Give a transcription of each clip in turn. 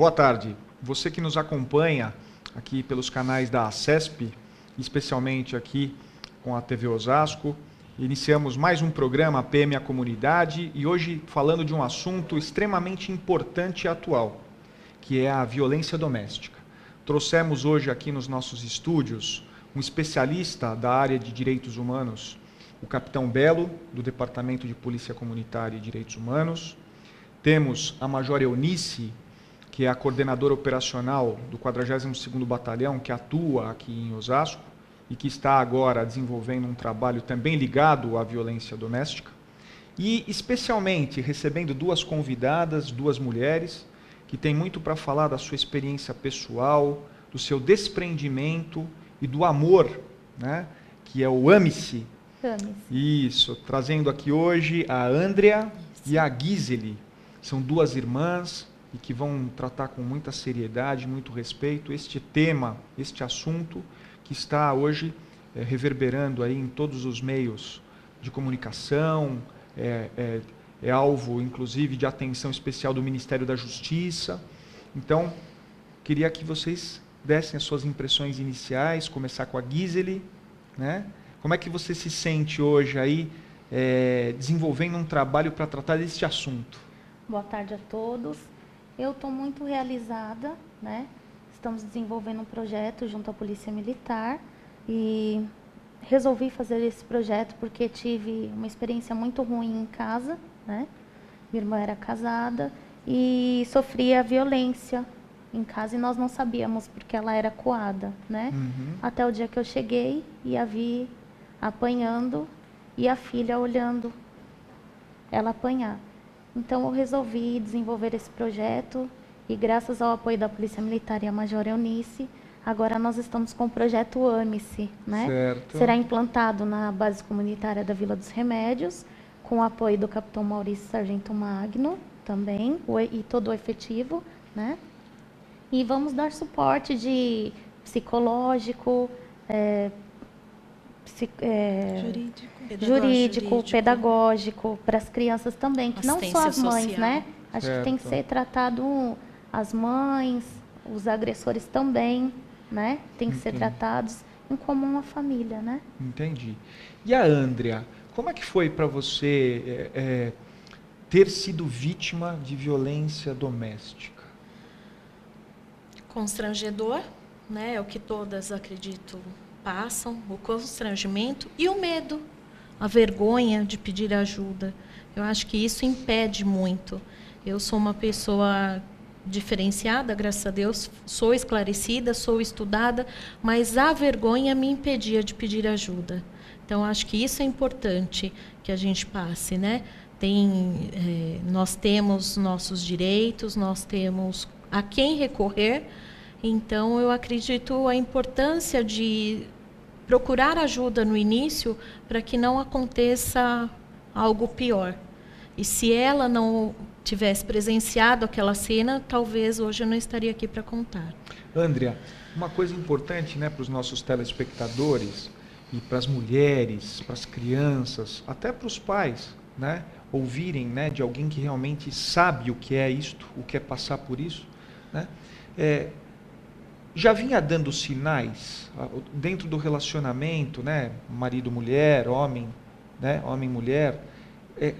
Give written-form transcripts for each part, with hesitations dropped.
boa tarde. Você que nos acompanha aqui pelos canais da ACESP, especialmente aqui com a TV Osasco, iniciamos mais um programa PM a Comunidade e hoje falando de um assunto extremamente importante e atual, que é a violência doméstica. Trouxemos hoje aqui nos nossos estúdios um especialista da área de direitos humanos, o capitão Belo, do Departamento de Polícia Comunitária e Direitos Humanos. Temos a Major Eunice, que é a coordenadora operacional do 42º Batalhão, que atua aqui em Osasco e que está agora desenvolvendo um trabalho também ligado à violência doméstica. E, especialmente, recebendo duas convidadas, duas mulheres, que têm muito para falar da sua experiência pessoal, do seu desprendimento e do amor, né? Que é o Ame-se. Isso, trazendo aqui hoje a Andrea e a Gisele. São duas irmãs e que vão tratar com muita seriedade, muito respeito este tema, este assunto que está hoje reverberando aí em todos os meios de comunicação, é alvo inclusive de atenção especial do Ministério da Justiça. Então, queria que vocês dessem as suas impressões iniciais, começar com a Gisele, né? Como é que você se sente hoje aí desenvolvendo um trabalho para tratar deste assunto? Boa tarde a todos. Eu estou muito realizada, né? Estamos desenvolvendo um projeto junto à Polícia Militar e resolvi fazer esse projeto porque tive uma experiência muito ruim em casa, né? Minha irmã era casada e sofria violência em casa e nós não sabíamos porque ela era coada, né? Até o dia que eu cheguei e a vi apanhando e a filha olhando ela apanhar. Então eu resolvi desenvolver esse projeto e graças ao apoio da Polícia Militar e a Major Eunice, agora nós estamos com o projeto Ame-se, né? Certo. Será implantado na base comunitária da Vila dos Remédios, com o apoio do capitão Maurício Sargento Magno também, e todo o efetivo, né? E vamos dar suporte de psicológico, jurídico, pedagógico para as crianças também, que não só as mães, social, né? Acho que tem que ser tratado as mães, os agressores também, né? Tem que ser tratados em comum a família, né? Entendi. E a Andrea, como é que foi para você ter sido vítima de violência doméstica? Constrangedor, né? É o que todas, acredito, passam, o constrangimento e o medo, a vergonha de pedir ajuda. Eu acho que isso impede muito. Eu sou uma pessoa diferenciada, graças a Deus, sou esclarecida, sou estudada, mas a vergonha me impedia de pedir ajuda. Então, acho que isso é importante que a gente passe, né? Nós temos nossos direitos, nós temos a quem recorrer. Então, eu acredito a importância de procurar ajuda no início para que não aconteça algo pior. E se ela não tivesse presenciado aquela cena, talvez hoje eu não estaria aqui para contar. Andrea, uma coisa importante, né, para os nossos telespectadores e para as mulheres, para as crianças, até para os pais, né, ouvirem, né, de alguém que realmente sabe o que é isto, o que é passar por isso, né? Já vinha dando sinais dentro do relacionamento, né, marido-mulher, homem, né, homem-mulher,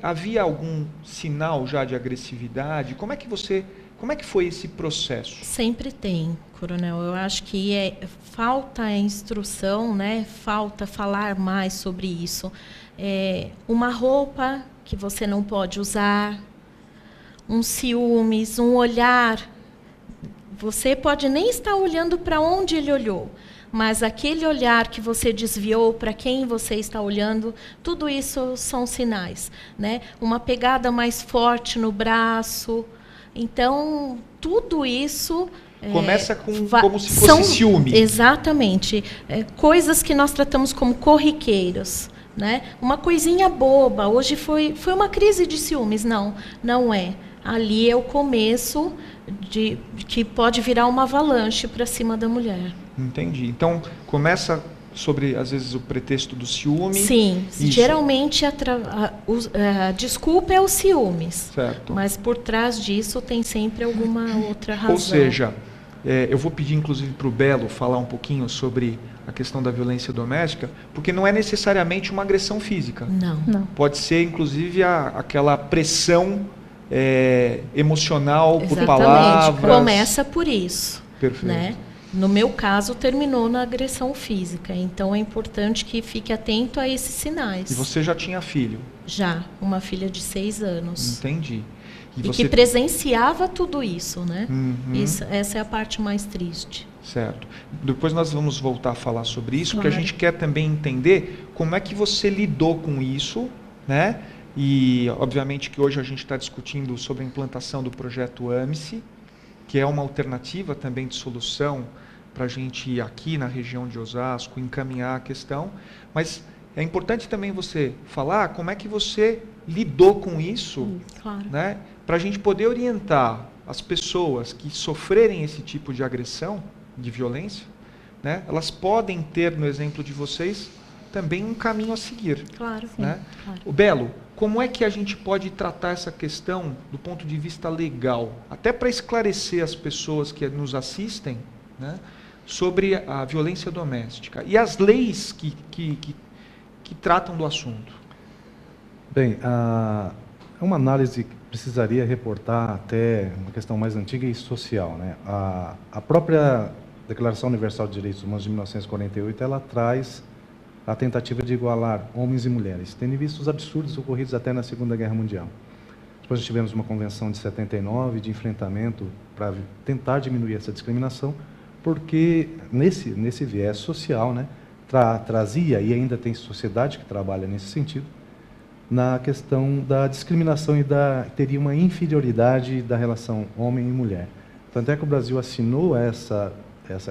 havia algum sinal já de agressividade? Como é que foi esse processo? Sempre tem, coronel. Eu acho que falta instrução, né? Falta falar mais sobre isso. Uma roupa que você não pode usar, um ciúmes, um olhar. Você pode nem estar olhando para onde ele olhou, mas aquele olhar que você desviou, para quem você está olhando, tudo isso são sinais, né? Uma pegada mais forte no braço. Então, tudo isso... Começa como se fosse ciúme. Exatamente. Coisas que nós tratamos como corriqueiros, né? Uma coisinha boba. Hoje foi uma crise de ciúmes. Não é. Ali é o começo que pode virar uma avalanche para cima da mulher. Entendi. Então, começa sobre, às vezes, o pretexto do ciúme. Sim, Isso. geralmente a desculpa é o ciúmes. Certo. Mas por trás disso tem sempre alguma outra razão. Ou seja, eu vou pedir, inclusive, para o Belo falar um pouquinho sobre a questão da violência doméstica, porque não é necessariamente uma agressão física. Não. Pode ser, inclusive, aquela pressão emocional por Exatamente. palavras. Começa por isso. Perfeito. Né? No meu caso, terminou na agressão física. Então, é importante que fique atento a esses sinais. E você já tinha filho? Já, uma filha de 6 anos. Entendi. E que presenciava tudo isso, né? Uhum. Essa é a parte mais triste. Certo. Depois nós vamos voltar a falar sobre isso, Claro. porque a gente quer também entender como é que você lidou com isso, né? E, obviamente, que hoje a gente está discutindo sobre a implantação do projeto AMICE, que é uma alternativa também de solução para a gente aqui na região de Osasco encaminhar a questão, mas é importante também você falar como é que você lidou com isso, Claro. né, para a gente poder orientar as pessoas que sofrerem esse tipo de agressão, de violência, né, elas podem ter, no exemplo de vocês, também um caminho a seguir. Claro. Né? Claro. O Belo, como é que a gente pode tratar essa questão do ponto de vista legal, até para esclarecer as pessoas que nos assistem, né, sobre a violência doméstica e as leis que tratam do assunto? Bem, é uma análise que precisaria reportar até uma questão mais antiga e social, né? A própria Declaração Universal de Direitos Humanos de 1948, ela traz a tentativa de igualar homens e mulheres, tendo visto os absurdos ocorridos até na Segunda Guerra Mundial. Depois nós tivemos uma convenção de 79 de enfrentamento para tentar diminuir essa discriminação, porque nesse viés social, né, trazia, e ainda tem sociedade que trabalha nesse sentido, na questão da discriminação e teria uma inferioridade da relação homem e mulher. Tanto é que o Brasil assinou essa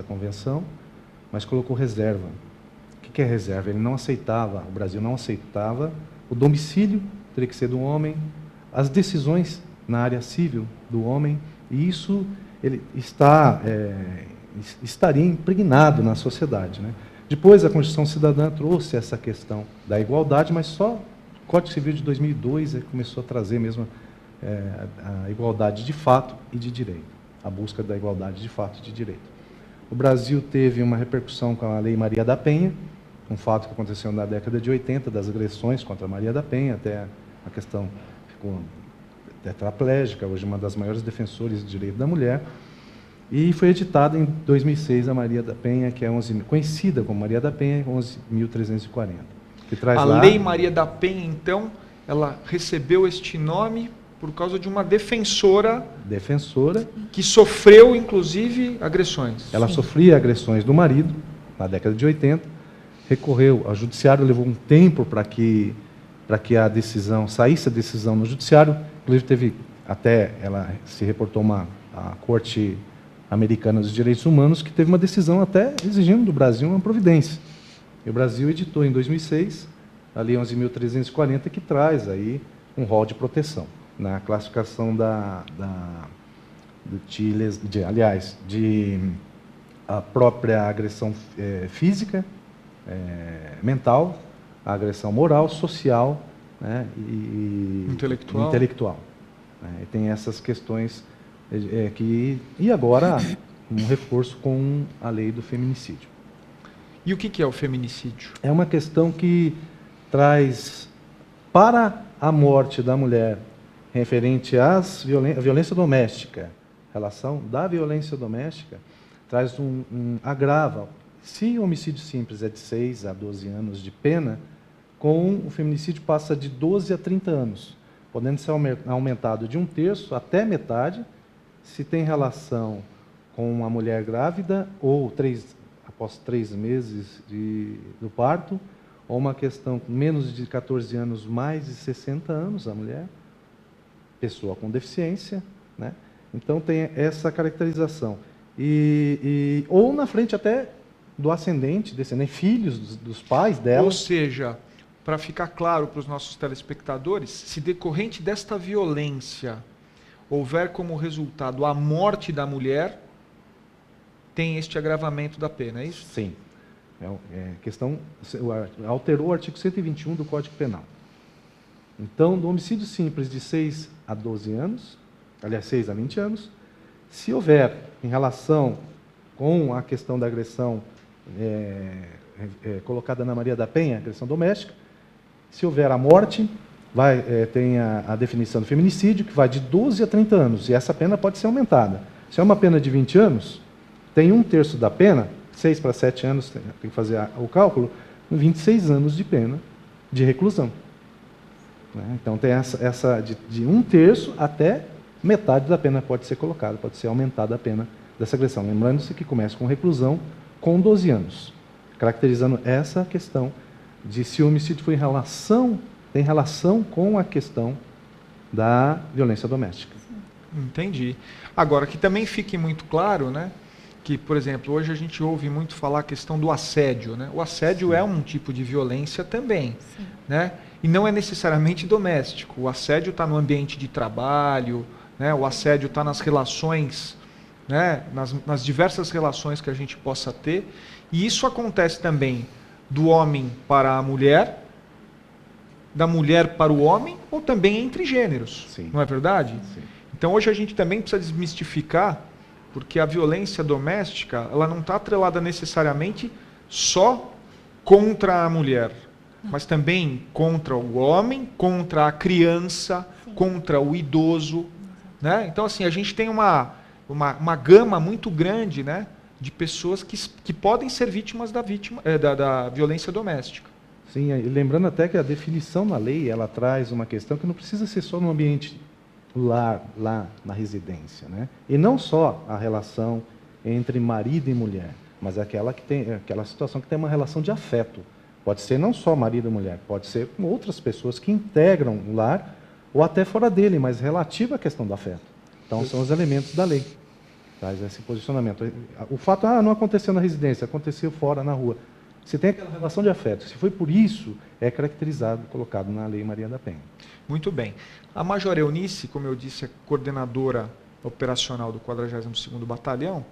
convenção, mas colocou reserva. O que é reserva? Ele não aceitava, o Brasil não aceitava o domicílio, teria que ser do homem, as decisões na área civil do homem, e isso ele estaria impregnado na sociedade, né? Depois a Constituição Cidadã trouxe essa questão da igualdade, mas só o Código Civil de 2002 começou a trazer mesmo a igualdade de fato e de direito, a busca da igualdade de fato e de direito. O Brasil teve uma repercussão com a Lei Maria da Penha, um fato que aconteceu na década de 80, das agressões contra a Maria da Penha, até a questão ficou tetraplégica, hoje uma das maiores defensoras de direito da mulher, e foi editada em 2006 a Maria da Penha, que é conhecida como Maria da Penha, 11.340, que traz a lá... Lei Maria da Penha, então, ela recebeu este nome por causa de uma defensora que sofreu, inclusive, agressões. Ela sofria agressões do marido, na década de 80, recorreu ao judiciário, levou um tempo para que a decisão, saísse a decisão no judiciário, inclusive teve, até ela se reportou a Corte Americana dos Direitos Humanos, que teve uma decisão até exigindo do Brasil uma providência. E o Brasil editou em 2006 a Lei 11.340, que traz aí um rol de proteção na classificação de a própria agressão física, mental, a agressão moral, social, né, e intelectual. E tem essas questões e agora um reforço com a lei do feminicídio. E o que é o feminicídio? É uma questão que traz para a morte da mulher referente à violência doméstica, relação da violência doméstica, traz agrava. Se o homicídio simples é de 6 a 12 anos de pena, com o feminicídio passa de 12 a 30 anos, podendo ser aumentado de 1/3 até metade, se tem relação com uma mulher grávida ou após 3 meses do parto, ou uma questão com menos de 14 anos, mais de 60 anos a mulher, pessoa com deficiência, né? Então tem essa caracterização. Ou na frente até do ascendente, descendente, filhos dos pais dela. Ou seja, para ficar claro para os nossos telespectadores, se decorrente desta violência houver como resultado a morte da mulher, tem este agravamento da pena, é isso? Sim. Alterou o artigo 121 do Código Penal. Então, do homicídio simples de 6 a 12 anos, aliás, 6 a 20 anos, se houver, em relação com a questão da agressão colocada na Maria da Penha, agressão doméstica, se houver a morte, tem a definição do feminicídio, que vai de 12 a 30 anos, e essa pena pode ser aumentada. Se é uma pena de 20 anos, tem 1/3 da pena, 6 para 7 anos, tem que fazer o cálculo, 26 anos de pena de reclusão. Então, tem essa de 1/3 até metade da pena pode ser colocada, pode ser aumentada a pena dessa agressão. Lembrando-se que começa com reclusão com 12 anos, caracterizando essa questão de se o homicídio tem relação com a questão da violência doméstica. Entendi. Agora, que também fique muito claro, né, que, por exemplo, hoje a gente ouve muito falar a questão do assédio, né? O assédio é um tipo de violência também, né? E não é necessariamente doméstico. O assédio está no ambiente de trabalho, né? O assédio está nas relações, né? Nas diversas relações que a gente possa ter. E isso acontece também do homem para a mulher, da mulher para o homem, ou também entre gêneros. Sim. Não é verdade? Sim. Então hoje a gente também precisa desmistificar, porque a violência doméstica, ela não está atrelada necessariamente só contra a mulher, mas também contra o homem, contra a criança, contra o idoso, né? Então, assim, a gente tem uma gama muito grande, né, de pessoas que podem ser vítimas da violência doméstica. Sim, e lembrando até que a definição na lei, ela traz uma questão que não precisa ser só no ambiente lá na residência, né? E não só a relação entre marido e mulher, mas aquela situação que tem uma relação de afeto. Pode ser não só marido e mulher, pode ser com outras pessoas que integram o lar, ou até fora dele, mas relativa à questão do afeto. Então, são os elementos da lei. Traz esse posicionamento. O fato, não aconteceu na residência, aconteceu fora, na rua. Se tem aquela relação de afeto, se foi por isso, é caracterizado, colocado na Lei Maria da Penha. Muito bem. A Major Eunice, como eu disse, é coordenadora operacional do 42º Batalhão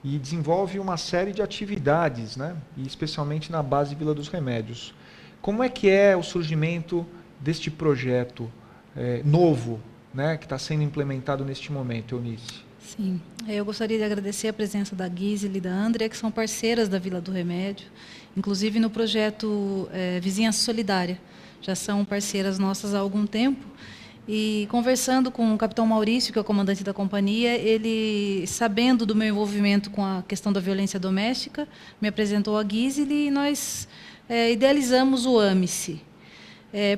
e desenvolve uma série de atividades, né? E especialmente na base Vila dos Remédios. Como é que é o surgimento deste projeto novo, né, que está sendo implementado neste momento, Eunice? Sim, eu gostaria de agradecer a presença da Gisele e da Andrea, que são parceiras da Vila do Remédio, inclusive no projeto Vizinhança Solidária. Já são parceiras nossas há algum tempo. E conversando com o capitão Maurício, que é o comandante da companhia, ele, sabendo do meu envolvimento com a questão da violência doméstica, me apresentou a Gisele e nós idealizamos o AMICE.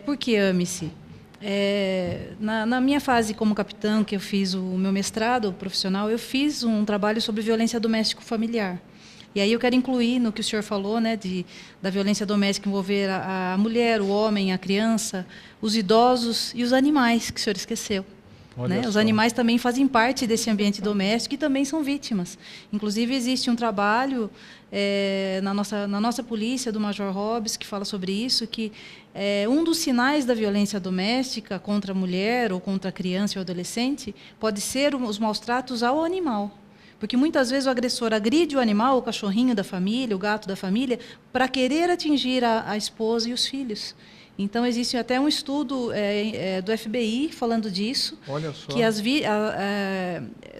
Por que AMICE? Na minha fase como capitão, que eu fiz o meu mestrado profissional, eu fiz um trabalho sobre violência doméstica familiar. E aí eu quero incluir no que o senhor falou, né, da violência doméstica envolver a mulher, o homem, a criança, os idosos e os animais, que o senhor esqueceu. Né? Os animais também fazem parte desse ambiente doméstico e também são vítimas. Inclusive, existe um trabalho na nossa polícia, do Major Hobbes, que fala sobre isso, que um dos sinais da violência doméstica contra a mulher ou contra a criança ou adolescente pode ser os maus-tratos ao animal. Porque muitas vezes o agressor agride o animal, o cachorrinho da família, o gato da família, para querer atingir a esposa e os filhos. Então, existe até um estudo do FBI falando disso. Olha só. Que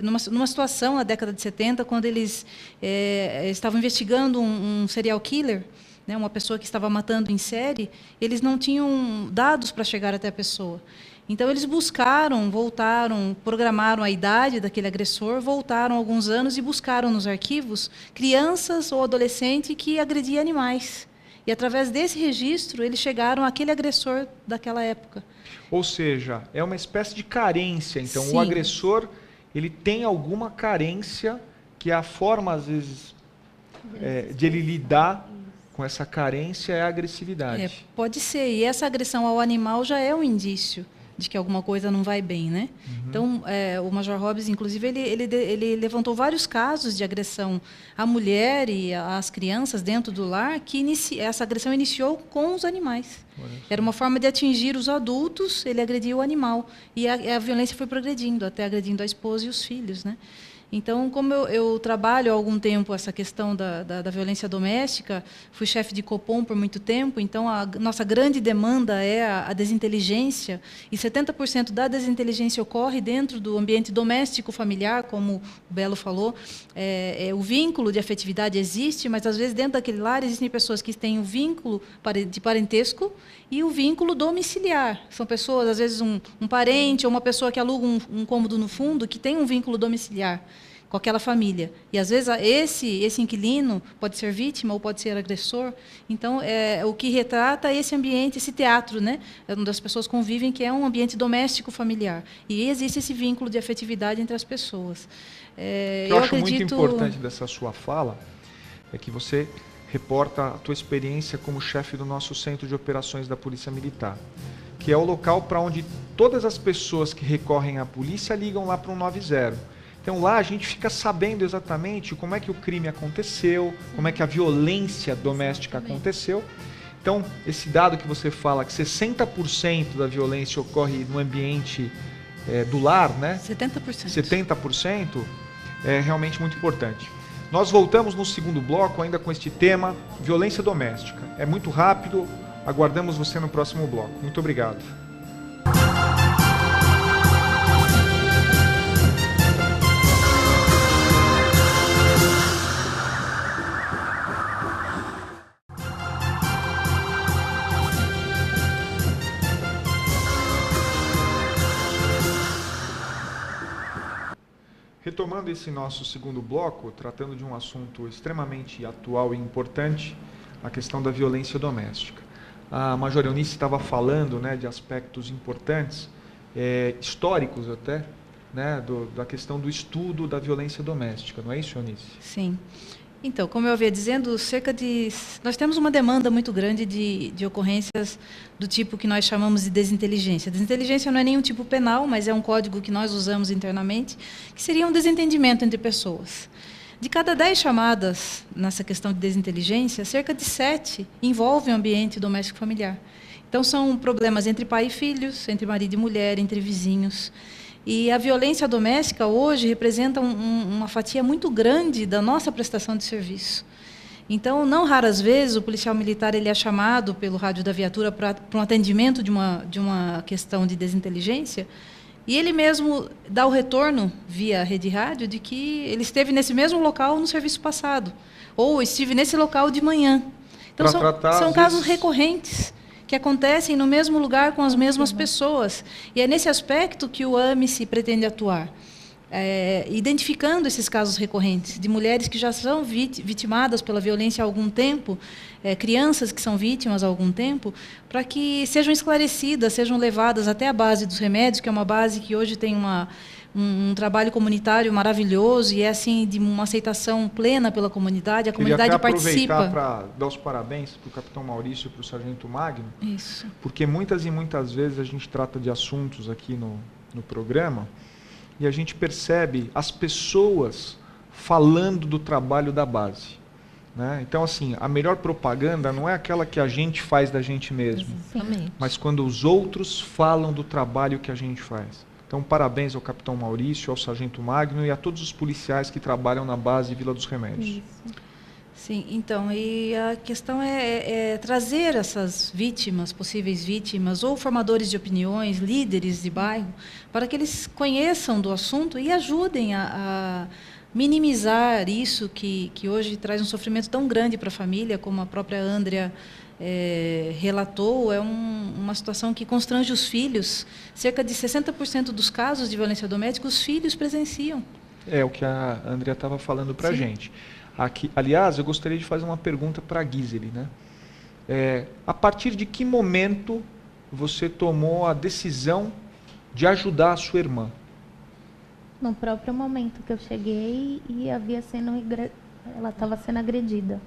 numa situação, na década de 70, quando eles estavam investigando um serial killer, né, uma pessoa que estava matando em série, eles não tinham dados para chegar até a pessoa. Então, eles voltaram, programaram a idade daquele agressor, voltaram alguns anos e buscaram nos arquivos crianças ou adolescentes que agrediam animais. E, através desse registro, eles chegaram àquele agressor daquela época. Ou seja, é uma espécie de carência. Então, Sim. O agressor, ele tem alguma carência, que é a forma, às vezes, de ele lidar com essa carência é a agressividade. Pode ser. E essa agressão ao animal já é um indício de que alguma coisa não vai bem, né? Uhum. Então, o Major Hobbes, inclusive, ele levantou vários casos de agressão à mulher e às crianças dentro do lar, que essa agressão iniciou com os animais. Era uma forma de atingir os adultos, ele agredia o animal. E a violência foi progredindo, até agredindo a esposa e os filhos, né? Então, como eu trabalho há algum tempo essa questão da violência doméstica, fui chefe de Copom por muito tempo, então a nossa grande demanda é a desinteligência, e 70% da desinteligência ocorre dentro do ambiente doméstico familiar, como o Belo falou. O vínculo de afetividade existe, mas às vezes dentro daquele lar existem pessoas que têm o vínculo de parentesco e o vínculo domiciliar. São pessoas, às vezes um parente ou uma pessoa que aluga um cômodo no fundo que tem um vínculo domiciliar com aquela família. E, às vezes, esse inquilino pode ser vítima ou pode ser agressor. Então, o que retrata esse ambiente, esse teatro, né, onde as pessoas convivem, que é um ambiente doméstico familiar. E existe esse vínculo de afetividade entre as pessoas. Eu acho muito importante dessa sua fala é que você reporta a tua experiência como chefe do nosso Centro de Operações da Polícia Militar, que é o local para onde todas as pessoas que recorrem à polícia ligam lá para o 190. Então lá a gente fica sabendo exatamente como é que o crime aconteceu, como é que a violência doméstica aconteceu. Então, esse dado que você fala, que 60% da violência ocorre no ambiente do lar, né? 70%. 70% é realmente muito importante. Nós voltamos no segundo bloco ainda com este tema, violência doméstica. É muito rápido, aguardamos você no próximo bloco. Muito obrigado. Retomando esse nosso segundo bloco, tratando de um assunto extremamente atual e importante, a questão da violência doméstica. A Major Eunice estava falando, né, de aspectos importantes, históricos até, né, da questão do estudo da violência doméstica, não é isso, Eunice? Sim. Então, como eu havia dizendo, nós temos uma demanda muito grande de ocorrências do tipo que nós chamamos de desinteligência. Desinteligência não é nenhum tipo penal, mas é um código que nós usamos internamente, que seria um desentendimento entre pessoas. De cada 10 chamadas nessa questão de desinteligência, cerca de 7 envolvem o ambiente doméstico familiar. Então, são problemas entre pai e filhos, entre marido e mulher, entre vizinhos. E a violência doméstica hoje representa uma fatia muito grande da nossa prestação de serviço. Então, não raras vezes, o policial militar ele é chamado pelo rádio da viatura para um atendimento de uma questão de desinteligência, e ele mesmo dá o retorno, via rede rádio, de que ele esteve nesse mesmo local no serviço passado, ou estive nesse local de manhã. Então, são casos recorrentes, que acontecem no mesmo lugar com as mesmas pessoas. E é nesse aspecto que o AMICE pretende atuar, identificando esses casos recorrentes de mulheres que já são vitimadas pela violência há algum tempo, crianças que são vítimas há algum tempo, para que sejam esclarecidas, sejam levadas até a base dos remédios, que é uma base que hoje tem um trabalho comunitário maravilhoso e é assim de uma aceitação plena pela comunidade. A comunidade participa. Aproveitar para dar os parabéns para o capitão Maurício e para o sargento Magno. Isso. Porque muitas e muitas vezes a gente trata de assuntos aqui no programa e a gente percebe as pessoas falando do trabalho da base, né? Então, assim, a melhor propaganda não é aquela que a gente faz da gente mesmo, Exatamente. mas quando os outros falam do trabalho que a gente faz. Então, parabéns ao capitão Maurício, ao sargento Magno e a todos os policiais que trabalham na base Vila dos Remédios. Isso. Sim, então, e a questão é trazer essas vítimas, possíveis vítimas, ou formadores de opiniões, líderes de bairro, para que eles conheçam do assunto e ajudem a minimizar isso que hoje traz um sofrimento tão grande para a família, como a própria Andrea relatou. É uma situação que constrange os filhos. Cerca de 60% dos casos de violência doméstica, os filhos presenciam. É o que a Andrea estava falando para a gente. Aqui, aliás, eu gostaria de fazer uma pergunta para a Gisele, né? A partir de que momento você tomou a decisão de ajudar a sua irmã? No próprio momento que eu cheguei e ela estava sendo agredida.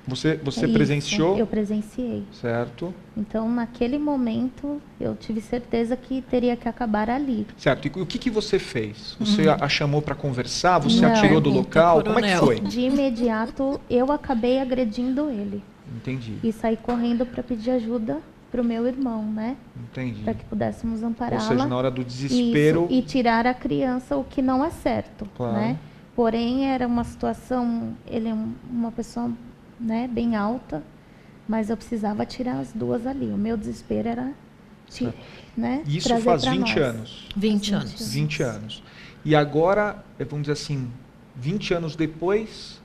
Você Isso, presenciou? Eu presenciei. Certo. Então, naquele momento, eu tive certeza que teria que acabar ali. Certo. E o que você fez? Você a chamou para conversar? Você Não. a tirou do local? Pergunta, Como é que coronel. foi? De imediato, eu acabei agredindo ele. Entendi. E saí correndo para pedir ajuda para o meu irmão, né? Entendi. Para que pudéssemos Ou seja, ampará-la. na hora do desespero... Isso, e tirar a criança, o que não é certo, Claro. né? Porém, era uma situação, ele é uma pessoa, né, bem alta, mas eu precisava tirar as duas ali. O meu desespero era, né, Isso trazer faz pra 20 nós. anos. 20 anos. 20 anos. E agora, vamos dizer assim, 20 anos depois,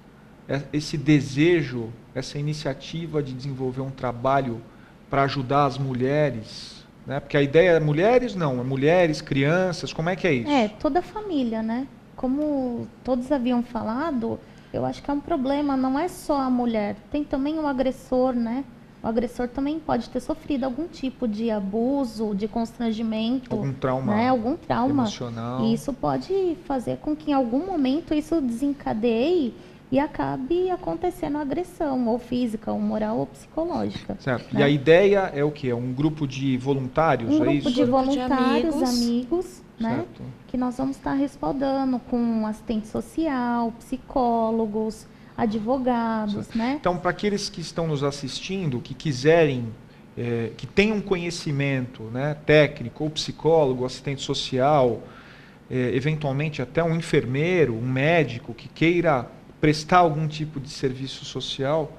esse desejo, essa iniciativa de desenvolver um trabalho para ajudar as mulheres, né? Porque a ideia é mulheres, não, é mulheres, crianças, como é que é isso? É, toda a família, né? Como todos haviam falado, eu acho que é um problema, não é só a mulher, tem também o agressor, né? O agressor também pode ter sofrido algum tipo de abuso, de constrangimento, Algum trauma, né? Algum trauma emocional. E isso pode fazer com que em algum momento isso desencadeie e acabe acontecendo agressão, ou física, ou moral, ou psicológica. Certo. Né? E a ideia é o quê? É um grupo de voluntários, Um é grupo isso? de voluntários, amigos. amigos, né? Certo. Que nós vamos estar respaldando com assistente social, psicólogos, advogados, né? Então, para aqueles que estão nos assistindo, que quiserem, que tenham conhecimento, né, técnico, ou psicólogo, assistente social, eventualmente até um enfermeiro, um médico que queira prestar algum tipo de serviço social,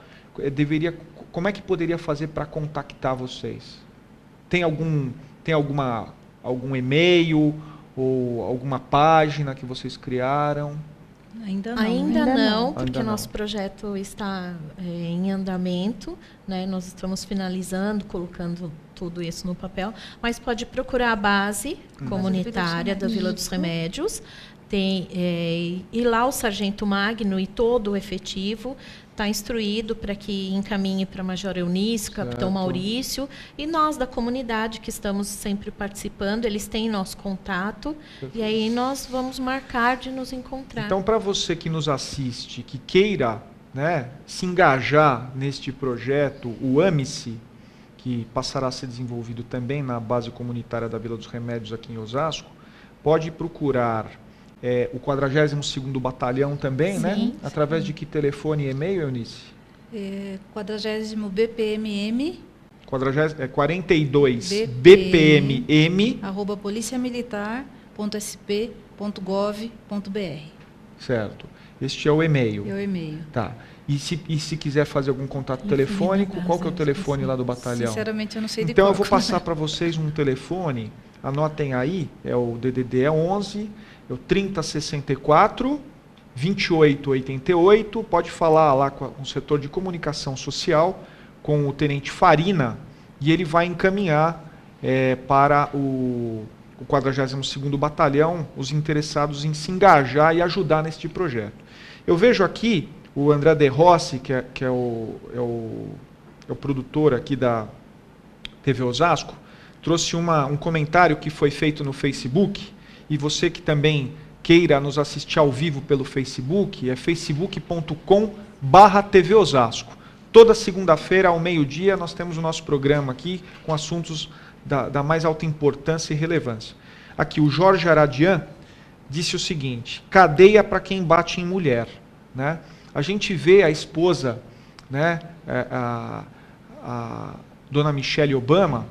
como é que poderia fazer para contactar vocês? Tem algum e-mail ou alguma página que vocês criaram? Ainda não. Ainda Ainda não, não. porque Ainda nosso não. projeto está em andamento, né? Nós estamos finalizando, colocando tudo isso no papel, mas pode procurar a base comunitária da Vila dos Remédios. E lá o Sargento Magno e todo o efetivo está instruído para que encaminhe para Major Eunice, Capitão Certo. Maurício, e nós da comunidade que estamos sempre participando, eles têm nosso contato, e aí nós vamos marcar de nos encontrar. Então, para você que nos assiste, que queira, né, se engajar neste projeto, o AMICE, que passará a ser desenvolvido também na base comunitária da Vila dos Remédios aqui em Osasco, pode procurar o 42º Batalhão também, Sim, né? sim. Através de que telefone e e-mail, Eunice? 40º BPMM, 42 BPMM, @policiamilitar.sp.gov.br. certo. Este é o e-mail. É o e-mail. Tá. E se quiser fazer algum contato telefônico, qual que é o telefone lá do batalhão? Sinceramente, eu não sei de Então eu cor. vou passar para vocês um telefone, anotem aí, é o DDD 11, é o 3064 2888, pode falar lá com o setor de comunicação social, com o Tenente Farina, e ele vai encaminhar para o 42º Batalhão os interessados em se engajar e ajudar neste projeto. Eu vejo aqui o André De Rossi, que é o produtor aqui da TV Osasco, trouxe um comentário que foi feito no Facebook, e você que também queira nos assistir ao vivo pelo Facebook, é facebook.com/TV Osasco. Toda segunda-feira, ao meio-dia, nós temos o nosso programa aqui com assuntos da mais alta importância e relevância. Aqui, o Jorge Aradian disse o seguinte: cadeia para quem bate em mulher. Né? A gente vê a esposa, né, a dona Michelle Obama,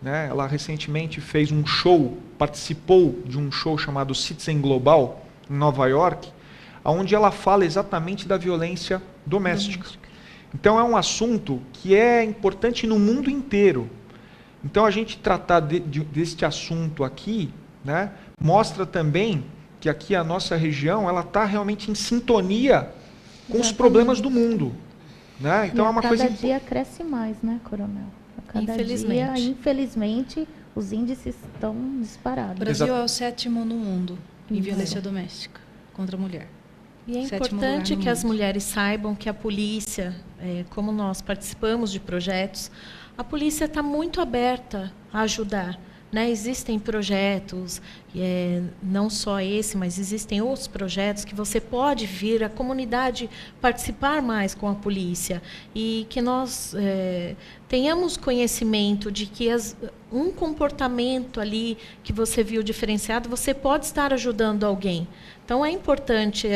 né, ela recentemente fez um show, participou de um show chamado Citizen Global, em Nova York, onde ela fala exatamente da violência doméstica. Então é um assunto que é importante no mundo inteiro. Então a gente tratar deste assunto aqui, né, mostra também que aqui a nossa região ela está realmente em sintonia com os problemas do mundo. Né? Então é uma coisa. Cada dia cresce mais, né, Coronel? A cada Infelizmente. dia, infelizmente, os índices estão disparados. O Brasil é o 7º no mundo em Isso. violência doméstica contra a mulher. E é 7º importante lugar no que as mundo. mulheres saibam que a polícia, como nós participamos de projetos, a polícia está muito aberta a ajudar. Né? Existem projetos, não só esse, mas existem outros projetos que você pode vir, a comunidade, participar mais com a polícia. E que nós tenhamos conhecimento de que um comportamento ali que você viu diferenciado, você pode estar ajudando alguém. Então, é importante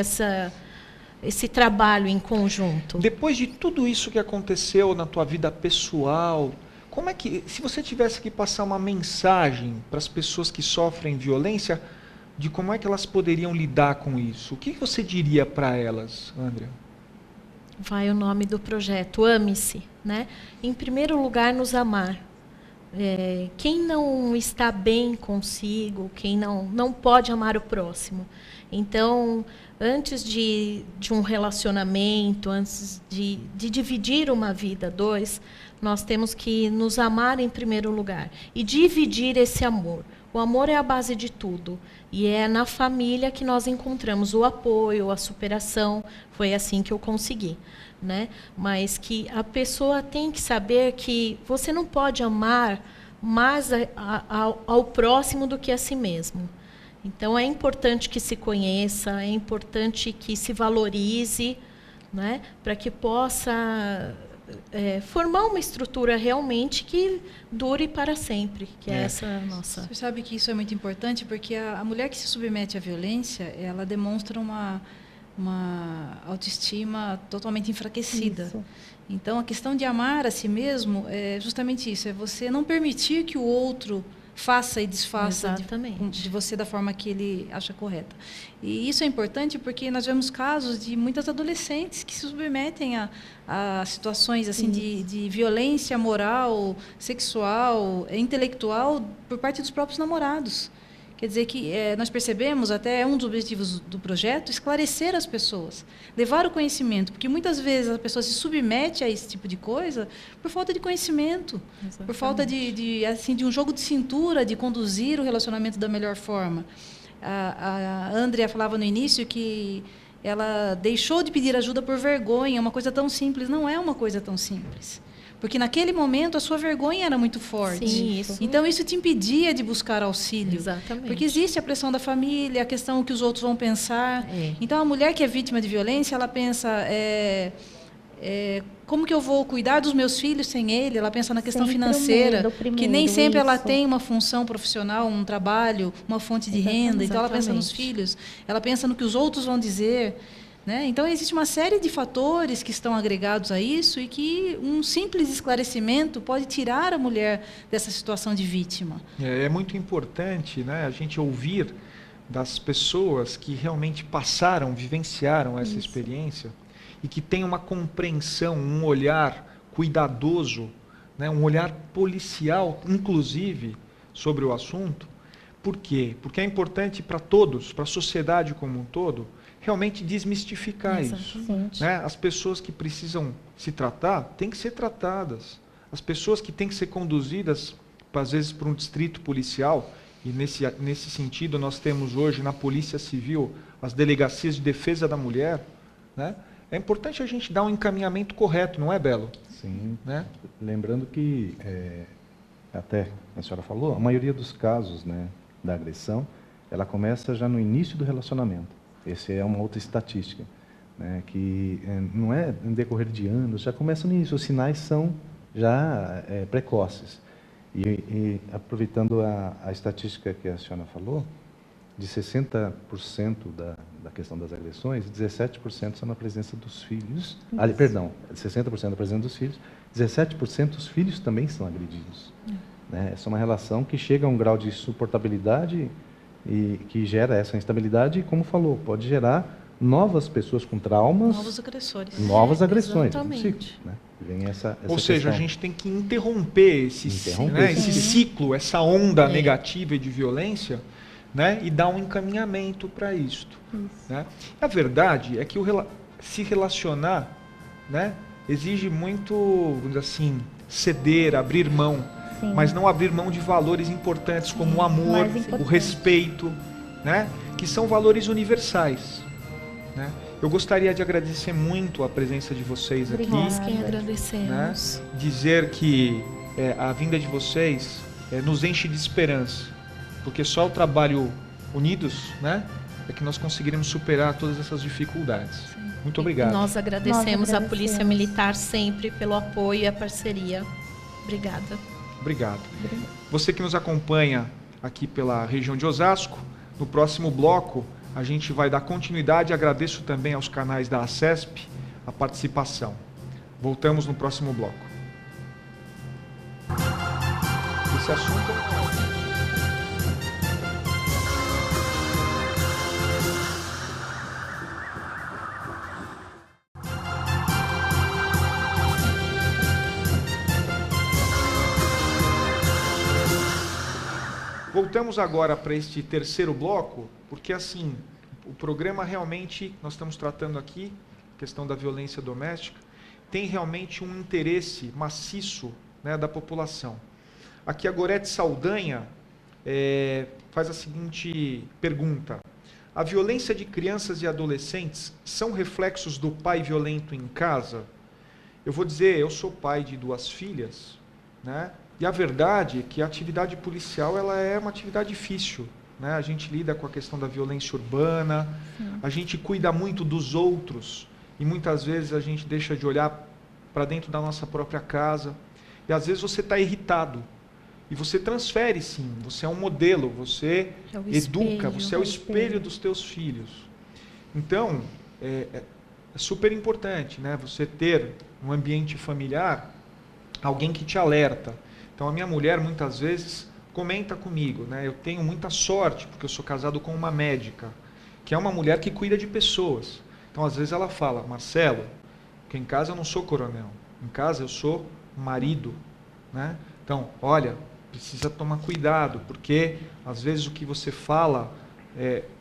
esse trabalho em conjunto. Depois de tudo isso que aconteceu na tua vida pessoal, como é que, se você tivesse que passar uma mensagem para as pessoas que sofrem violência, de como é que elas poderiam lidar com isso. O que você diria para elas, Andrea? Vai o nome do projeto, Ame-se, né? Em primeiro lugar, nos amar. Quem não está bem consigo, quem não pode amar o próximo. Então, antes de um relacionamento, antes de dividir uma vida, dois, nós temos que nos amar em primeiro lugar e dividir esse amor. O amor é a base de tudo e é na família que nós encontramos o apoio, a superação. Foi assim que eu consegui, né? Mas que a pessoa tem que saber que você não pode amar mais ao próximo do que a si mesmo. Então, é importante que se conheça, é importante que se valorize, né? Para que possa formar uma estrutura realmente que dure para sempre, que é essa nossa... Você sabe que isso é muito importante, porque a mulher que se submete à violência, ela demonstra uma autoestima totalmente enfraquecida. Isso. Então, a questão de amar a si mesmo é justamente isso, é você não permitir que o outro faça e desfaça de você da forma que ele acha correta. E isso é importante porque nós vemos casos de muitas adolescentes que se submetem a situações assim de violência moral, sexual, intelectual por parte dos próprios namorados. Quer dizer que nós percebemos, até um dos objetivos do projeto, esclarecer as pessoas, levar o conhecimento, porque muitas vezes a pessoa se submete a esse tipo de coisa por falta de conhecimento, exatamente, por falta de um jogo de cintura, de conduzir o relacionamento da melhor forma. A Andrea falava no início que ela deixou de pedir ajuda por vergonha, uma coisa tão simples. Não é uma coisa tão simples. Porque naquele momento a sua vergonha era muito forte. Sim, isso. Então isso te impedia de buscar auxílio. Exatamente. Porque existe a pressão da família, a questão que os outros vão pensar. Então a mulher que é vítima de violência, ela pensa, como que eu vou cuidar dos meus filhos sem ele? Ela pensa na questão financeira, que nem sempre ela tem uma função profissional, um trabalho, uma fonte de renda. Então ela pensa nos filhos, ela pensa no que os outros vão dizer. Né? Então, existe uma série de fatores que estão agregados a isso e que um simples esclarecimento pode tirar a mulher dessa situação de vítima. É muito importante, né, a gente ouvir das pessoas que realmente passaram, vivenciaram essa experiência e que têm uma compreensão, um olhar cuidadoso, né, um olhar policial, inclusive, sobre o assunto. Por quê? Porque é importante para todos, para a sociedade como um todo, realmente desmistificar isso. Né? As pessoas que precisam se tratar, têm que ser tratadas. As pessoas que têm que ser conduzidas, às vezes, para um distrito policial, e nesse sentido nós temos hoje na Polícia Civil as delegacias de defesa da mulher, né? É importante a gente dar um encaminhamento correto, não é, Belo? Sim. Né? Lembrando que, até a senhora falou, a maioria dos casos, né, da agressão, ela começa já no início do relacionamento. Essa é uma outra estatística, né, que não é em decorrer de anos, já começa nisso, os sinais são já precoces. E aproveitando a estatística que a senhora falou, de 60% da questão das agressões, 17% são na presença dos filhos. Perdão, 60% na presença dos filhos, 17% dos filhos também são agredidos. Né? Essa é uma relação que chega a um grau de suportabilidade e que gera essa instabilidade e, como falou, pode gerar novas pessoas com traumas, novos agressores, exatamente. Ciclo, né? Vem essa Ou seja, questão. A gente tem que interromper esse ciclo, essa onda negativa de violência, né? E dar um encaminhamento para isto. Né? A verdade é que se relacionar, né, exige muito, vamos dizer assim, ceder, abrir mão. Mas não abrir mão de valores importantes como o amor, o respeito, né? Que são valores universais. Né? Eu gostaria de agradecer muito a presença de vocês aqui. Nós quem agradecemos. Né? Dizer que a vinda de vocês nos enche de esperança, porque só o trabalho unidos, né, é que nós conseguiremos superar todas essas dificuldades. Muito obrigado. Nós agradecemos a Polícia Militar sempre pelo apoio e a parceria. Obrigada. Obrigado. Você que nos acompanha aqui pela região de Osasco, no próximo bloco a gente vai dar continuidade. Agradeço também aos canais da ACESP a participação. Voltamos no próximo bloco. Esse assunto voltamos agora para este terceiro bloco, porque assim, o programa realmente, nós estamos tratando aqui, questão da violência doméstica, tem realmente um interesse maciço, né, da população. Aqui a Gorete Saldanha faz a seguinte pergunta: a violência de crianças e adolescentes são reflexos do pai violento em casa? Eu vou dizer, eu sou pai de 2 filhas, né? E a verdade é que a atividade policial ela é uma atividade difícil, né? A gente lida com a questão da violência urbana, a gente cuida muito dos outros e muitas vezes a gente deixa de olhar para dentro da nossa própria casa. E às vezes você está irritado e você transfere, sim. Você é um modelo, você educa, você é o espelho dos teus filhos. Então, é super importante, né? Você ter um ambiente familiar, alguém que te alerta. Então, a minha mulher, muitas vezes, comenta comigo, né? Eu tenho muita sorte, porque eu sou casado com uma médica, que é uma mulher que cuida de pessoas. Então, às vezes, ela fala: Marcelo, que em casa eu não sou coronel, em casa eu sou marido, né? Então, olha, precisa tomar cuidado, porque, às vezes, o que você fala,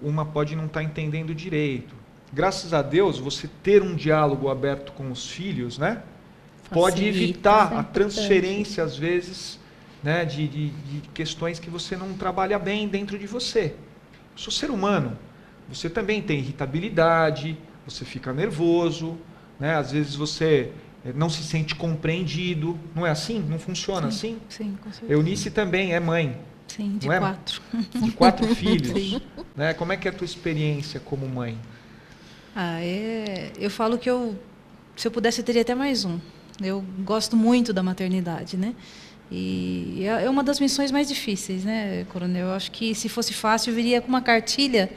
uma pode não estar entendendo direito. Graças a Deus, você ter um diálogo aberto com os filhos, né? Pode evitar a transferência, às vezes, né, de questões que você não trabalha bem dentro de você. Eu sou ser humano. Você também tem irritabilidade, você fica nervoso, né? Às vezes você não se sente compreendido. Não é assim? Não funciona assim? Sim, com certeza. Eunice também é mãe. Sim, de não 4. De 4 filhos. Sim. Né? Como é que é a tua experiência como mãe? Eu falo que se eu pudesse, eu teria até mais um. Eu gosto muito da maternidade, né? E é uma das missões mais difíceis, né, coronel? Eu acho que se fosse fácil, eu viria com uma cartilha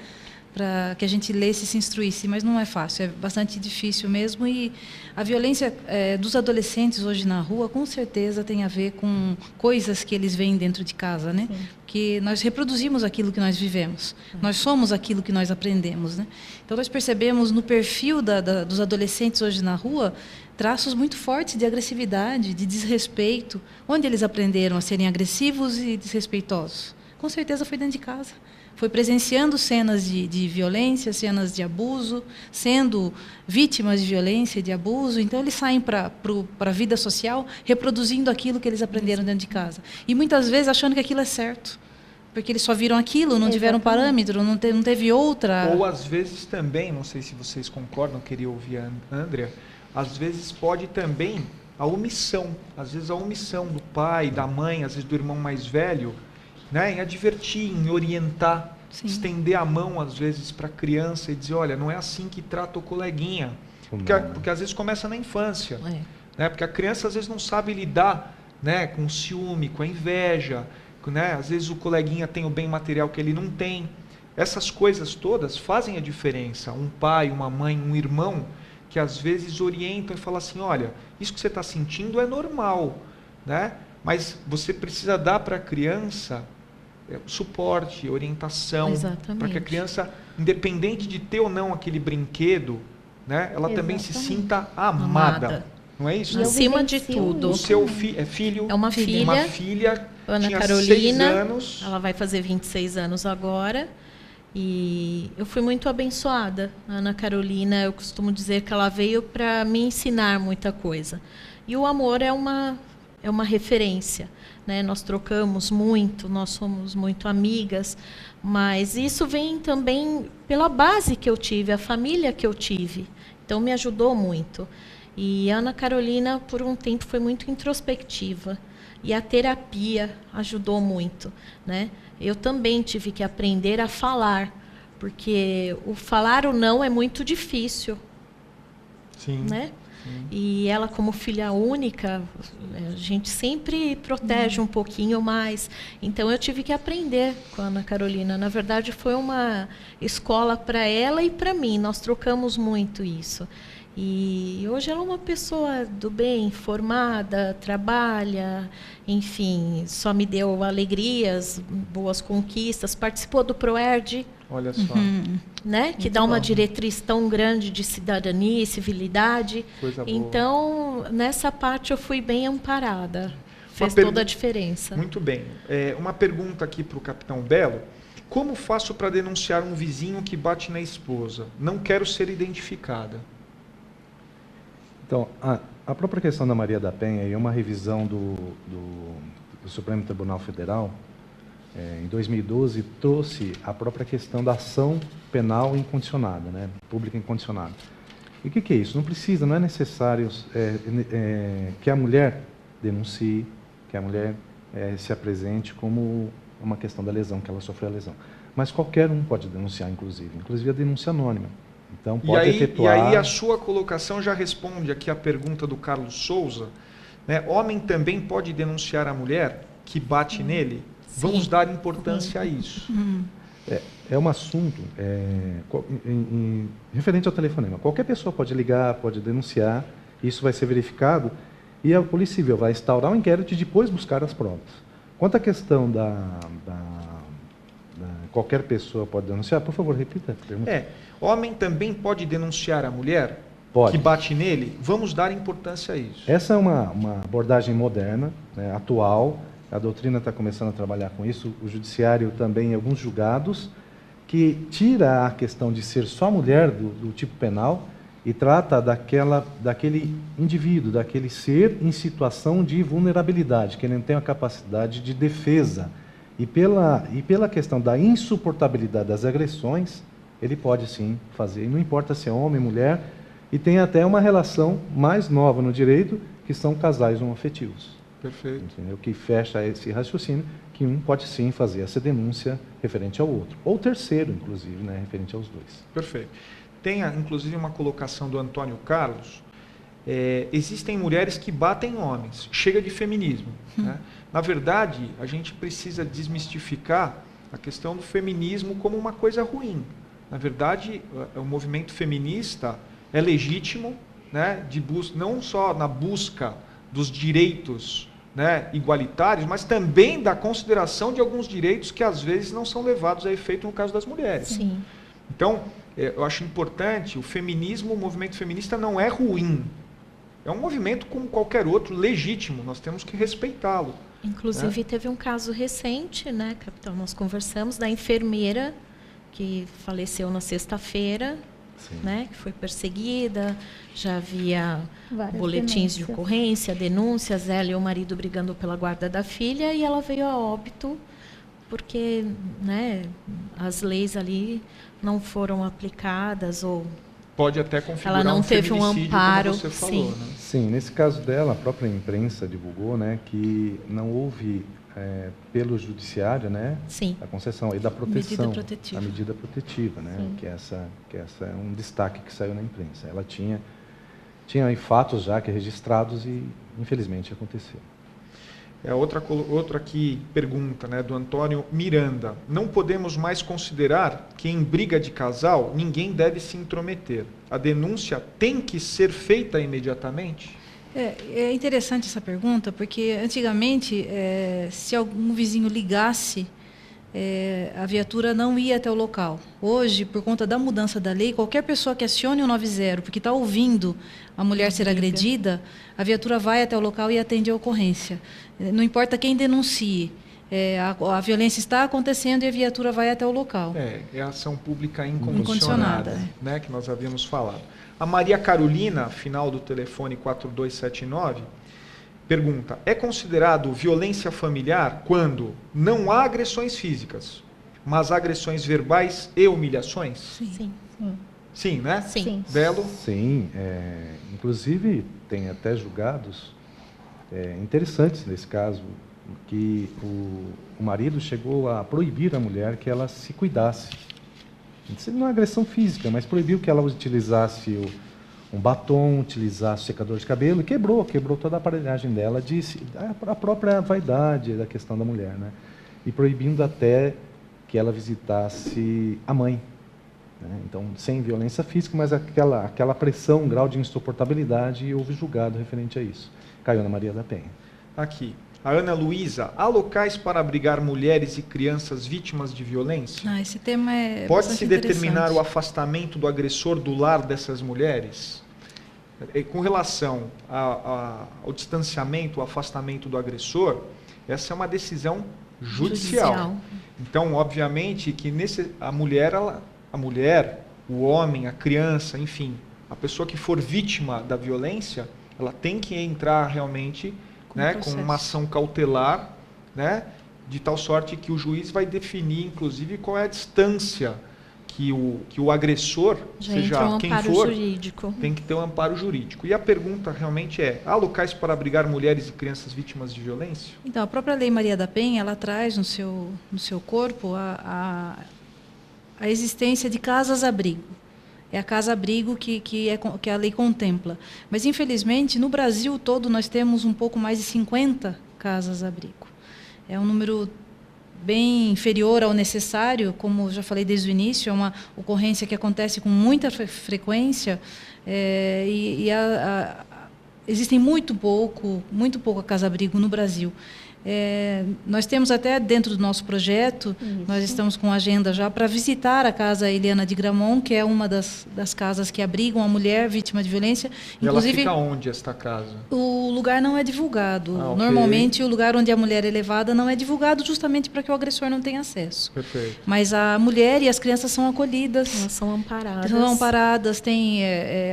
para que a gente lesse e se instruísse, mas não é fácil, é bastante difícil mesmo. E a violência dos adolescentes hoje na rua, com certeza, tem a ver com coisas que eles veem dentro de casa, né? Sim. Que nós reproduzimos aquilo que nós vivemos, nós somos aquilo que nós aprendemos, né? Então, nós percebemos no perfil dos adolescentes hoje na rua traços muito fortes de agressividade, de desrespeito. Onde eles aprenderam a serem agressivos e desrespeitosos? Com certeza foi dentro de casa. Foi presenciando cenas de violência, cenas de abuso, sendo vítimas de violência e de abuso. Então, eles saem para a vida social reproduzindo aquilo que eles aprenderam dentro de casa. E muitas vezes achando que aquilo é certo. Porque eles só viram aquilo, não tiveram parâmetro, não teve outra... Ou às vezes também, não sei se vocês concordam, queria ouvir a Andrea, às vezes pode também a omissão. Às vezes a omissão do pai, da mãe, às vezes do irmão mais velho, né, em advertir, em orientar, sim, estender a mão às vezes para a criança e dizer: olha, não é assim que trata o coleguinha. Porque às vezes começa na infância. Né, porque a criança às vezes não sabe lidar, né, com o ciúme, com a inveja, né, às vezes o coleguinha tem o bem material que ele não tem. Essas coisas todas fazem a diferença. Um pai, uma mãe, um irmão que às vezes orientam e falam assim: olha, isso que você está sentindo é normal, né? Mas você precisa dar para a criança suporte, orientação, para que a criança, independente de ter ou não aquele brinquedo, né, ela também se sinta amada. Não é isso? Acima de tudo. O seu filho é uma filha, Ana tinha Carolina, 6 anos. Ela vai fazer 26 anos agora. E eu fui muito abençoada. A Ana Carolina, eu costumo dizer que ela veio para me ensinar muita coisa. E o amor é uma referência, né? Nós trocamos muito, nós somos muito amigas, mas isso vem também pela base que eu tive, a família que eu tive. Então, me ajudou muito. E a Ana Carolina, por um tempo, foi muito introspectiva. E a terapia ajudou muito, né? Eu também tive que aprender a falar, porque o falar o não é muito difícil. Sim. Né? Sim. E ela, como filha única, a gente sempre protege um pouquinho mais. Então, eu tive que aprender com a Ana Carolina. Na verdade, foi uma escola para ela e para mim. Nós trocamos muito isso. E hoje ela é uma pessoa do bem, formada, trabalha, enfim, só me deu alegrias, boas conquistas, participou do ProERD. Olha só. Né? Que dá uma diretriz tão grande de cidadania e civilidade. Coisa boa. Então, nessa parte eu fui bem amparada. Fez toda a diferença. Muito bem. Uma pergunta aqui para o Capitão Belo. Como faço para denunciar um vizinho que bate na esposa? Não quero ser identificada. Então, a própria questão da Maria da Penha e uma revisão do Supremo Tribunal Federal, em 2012, trouxe a própria questão da ação penal incondicionada, né? Pública incondicionada. E o que é isso? Não é necessário que a mulher denuncie, que a mulher se apresente como uma questão da lesão, que ela sofreu a lesão. Mas qualquer um pode denunciar, inclusive a denúncia anônima. Então, pode efetuar... E aí a sua colocação já responde aqui a pergunta do Carlos Souza, né? Homem também pode denunciar a mulher que bate nele? Sim. Vamos dar importância a isso. É um assunto referente ao telefonema. Qualquer pessoa pode ligar, pode denunciar, isso vai ser verificado e a Polícia Civil vai instaurar um inquérito e depois buscar as provas. Quanto à questão qualquer pessoa pode denunciar, por favor, repita a pergunta. Homem também pode denunciar a mulher que bate nele? Vamos dar importância a isso. Essa é uma abordagem moderna, né, atual. A doutrina está começando a trabalhar com isso. O judiciário também, em alguns julgados, que tira a questão de ser só mulher do tipo penal e trata daquele indivíduo, daquele ser em situação de vulnerabilidade, que ele não tem a capacidade de defesa. E pela questão da insuportabilidade das agressões, ele pode sim fazer. E não importa se é homem, mulher, e tem até uma relação mais nova no direito, que são casais homoafetivos. Perfeito. Entendeu? Que fecha esse raciocínio, que um pode sim fazer essa denúncia referente ao outro. Ou terceiro, inclusive, né, referente aos dois. Perfeito. Tem, inclusive, uma colocação do Antônio Carlos. Existem mulheres que batem homens. Chega de feminismo. Né? Na verdade, a gente precisa desmistificar a questão do feminismo como uma coisa ruim. Na verdade, o movimento feminista é legítimo, né, não só na busca dos direitos, né, igualitários, mas também da consideração de alguns direitos que às vezes não são levados a efeito no caso das mulheres. Sim. Então, eu acho importante, o movimento feminista não é ruim. É um movimento como qualquer outro, legítimo, nós temos que respeitá-lo. Inclusive, teve um caso recente, né, capitão, nós conversamos, da enfermeira que faleceu na sexta-feira, né, que foi perseguida, já havia Várias boletins de denúncias. ocorrência, denúncias, ela e o marido brigando pela guarda da filha, e ela veio a óbito porque, né, as leis ali não foram aplicadas, ou Pode até configurar ela não teve um feminicídio, amparo. como você falou, Sim. né? Sim, nesse caso dela, a própria imprensa divulgou, né, que não houve, pelo judiciário, né, Sim. a concessão e da proteção, Medida protetiva. a medida protetiva, né, Sim. que essa é um destaque que saiu na imprensa. Ela tinha aí fatos já que registrados e, infelizmente, aconteceu. Outra aqui pergunta, né, do Antônio Miranda. Não podemos mais considerar que em briga de casal ninguém deve se intrometer. A denúncia tem que ser feita imediatamente? É interessante essa pergunta, porque antigamente, se algum vizinho ligasse, a viatura não ia até o local. Hoje, por conta da mudança da lei, qualquer pessoa que acione o 90, porque está ouvindo a mulher ser agredida, a viatura vai até o local e atende a ocorrência. Não importa quem denuncie, a violência está acontecendo e a viatura vai até o local. É a ação pública incondicionada, Incondicionada, né, que nós havíamos falado. A Maria Carolina, final do telefone 4279, pergunta: é considerado violência familiar quando não há agressões físicas, mas agressões verbais e humilhações? Sim. Sim, né? Sim. Belo? Sim, inclusive tem até julgados interessantes nesse caso, que o marido chegou a proibir a mulher que ela se cuidasse. Não é agressão física, mas proibiu que ela utilizasse um batom, utilizasse secador de cabelo, e quebrou toda a aparelhagem dela, disse a própria vaidade da questão da mulher, né? E proibindo até que ela visitasse a mãe. Né? Então, sem violência física, mas aquela pressão, um grau de insuportabilidade, e houve julgado referente a isso. Caiu na Maria da Penha. Aqui. A Ana Luísa: há locais para abrigar mulheres e crianças vítimas de violência? Esse tema é Pode-se bastante determinar o interessante. afastamento do agressor do lar dessas mulheres? Com relação ao distanciamento, ao afastamento do agressor, essa é uma decisão judicial. Então, obviamente, que a mulher, o homem, a criança, enfim, a pessoa que for vítima da violência, ela tem que entrar realmente, né, com uma ação cautelar, né, de tal sorte que o juiz vai definir, inclusive, qual é a distância que o agressor, seja quem for, tem que ter um amparo jurídico. E a pergunta realmente é, há locais para abrigar mulheres e crianças vítimas de violência? Então, a própria Lei Maria da Penha, ela traz no seu corpo a existência de casas-abrigo. É a casa-abrigo que a lei contempla. Mas, infelizmente, no Brasil todo, nós temos um pouco mais de 50 casas-abrigo. É um número bem inferior ao necessário, como já falei desde o início, é uma ocorrência que acontece com muita frequência, existem muito pouco a casa-abrigo no Brasil. Nós temos até dentro do nosso projeto, nós estamos com agenda já para visitar a Casa Eliana de Gramont, que é uma das casas que abrigam a mulher vítima de violência. E inclusive, ela fica onde, esta casa? O lugar não é divulgado. Okay. Normalmente, o lugar onde a mulher é levada não é divulgado justamente para que o agressor não tenha acesso. Perfeito. Mas a mulher e as crianças são acolhidas. Elas são amparadas. São amparadas, tem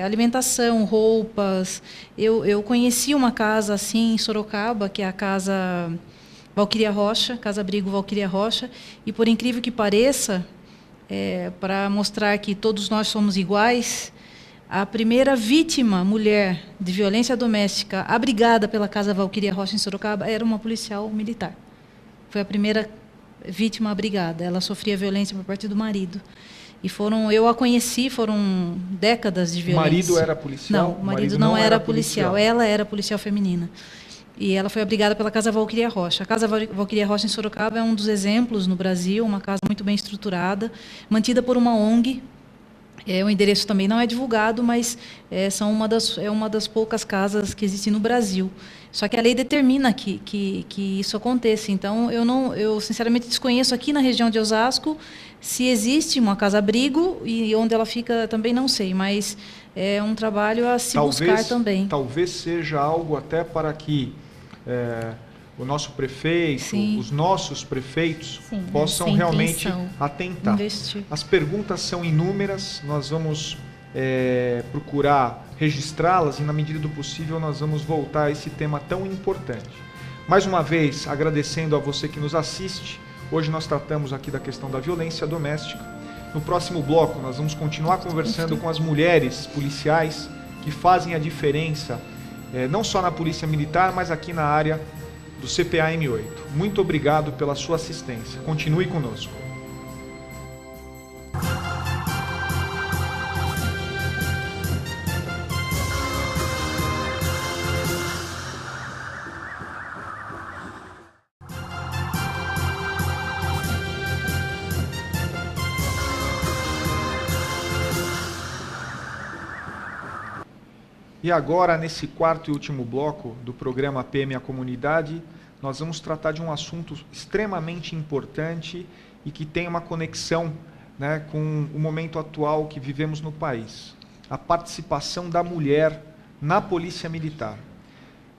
alimentação, roupas. Eu conheci uma casa assim em Sorocaba, que é a Casa Valquíria Rocha, Casa-Abrigo Valquíria Rocha, e por incrível que pareça, para mostrar que todos nós somos iguais, a primeira vítima, mulher, de violência doméstica, abrigada pela Casa Valquíria Rocha em Sorocaba, era uma policial militar. Foi a primeira vítima abrigada. Ela sofria violência por parte do marido. E eu a conheci, foram décadas de violência. O marido era policial? Não, o marido não era policial. Ela era policial feminina. E ela foi abrigada pela Casa Valquíria Rocha. A Casa Valquíria Rocha em Sorocaba é um dos exemplos no Brasil, uma casa muito bem estruturada, mantida por uma ONG. O endereço também não é divulgado, mas é uma das poucas casas que existem no Brasil. Só que a lei determina que isso aconteça. Então, eu sinceramente desconheço aqui na região de Osasco se existe uma casa-abrigo, e onde ela fica também não sei, mas é um trabalho a se buscar também. Talvez seja algo até para que o nosso prefeito, os nossos prefeitos possam realmente atentar. Investir. As perguntas são inúmeras, nós vamos procurar registrá-las e, na medida do possível, nós vamos voltar a esse tema tão importante. Mais uma vez, agradecendo a você que nos assiste. Hoje nós tratamos aqui da questão da violência doméstica. No próximo bloco, nós vamos continuar conversando com as mulheres policiais que fazem a diferença, não só na Polícia Militar, mas aqui na área do CPA M8. Muito obrigado pela sua assistência. Continue conosco. E agora, nesse quarto e último bloco do programa PM a Comunidade, nós vamos tratar de um assunto extremamente importante e que tem uma conexão, né, com o momento atual que vivemos no país. A participação da mulher na Polícia Militar.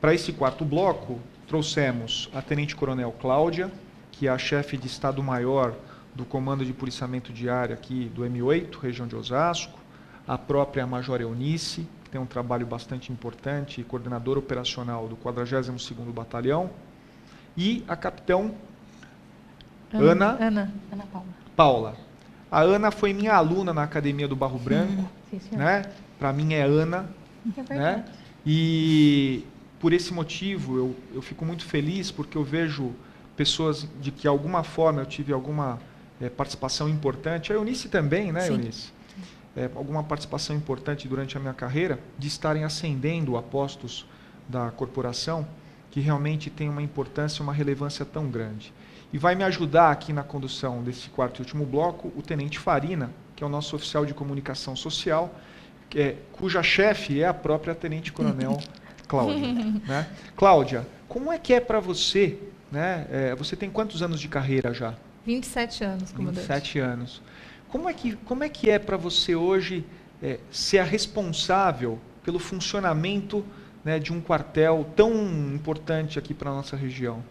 Para esse quarto bloco, trouxemos a Tenente Coronel Cláudia, que é a chefe de Estado-Maior do Comando de Policiamento de Área aqui do M8, região de Osasco, a própria Major Eunice, tem um trabalho bastante importante, coordenadora operacional do 42º Batalhão, e a capitão Ana Paula. A Ana foi minha aluna na Academia do Barro Branco, né? Para mim é Ana, né? E por esse motivo eu fico muito feliz, porque eu vejo pessoas de que, de alguma forma, eu tive alguma participação importante. A Eunice também, né, Eunice? Alguma participação importante durante a minha carreira, de estarem ascendendo a postos da corporação, que realmente tem uma importância, uma relevância tão grande. E vai me ajudar aqui na condução desse quarto e último bloco o Tenente Farina, que é o nosso oficial de comunicação social, cuja chefe é a própria Tenente Coronel Cláudia. Né? Cláudia, como é que é para você, né? Você tem quantos anos de carreira já? 27 anos, comandante. 27 anos. Como é que é para você hoje ser a responsável pelo funcionamento, né, de um quartel tão importante aqui para a nossa região.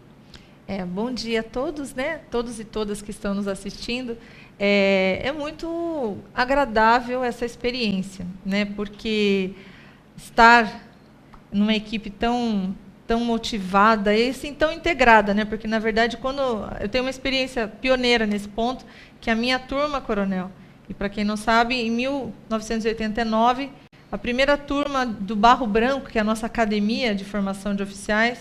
Bom dia a todos, né? Todos e todas que estão nos assistindo. É muito agradável essa experiência, né? Porque estar numa equipe tão motivada e assim, tão integrada, né? Porque, na verdade, quando eu tenho uma experiência pioneira nesse ponto, que a minha turma, coronel, e para quem não sabe, em 1989, a primeira turma do Barro Branco, que é a nossa academia de formação de oficiais,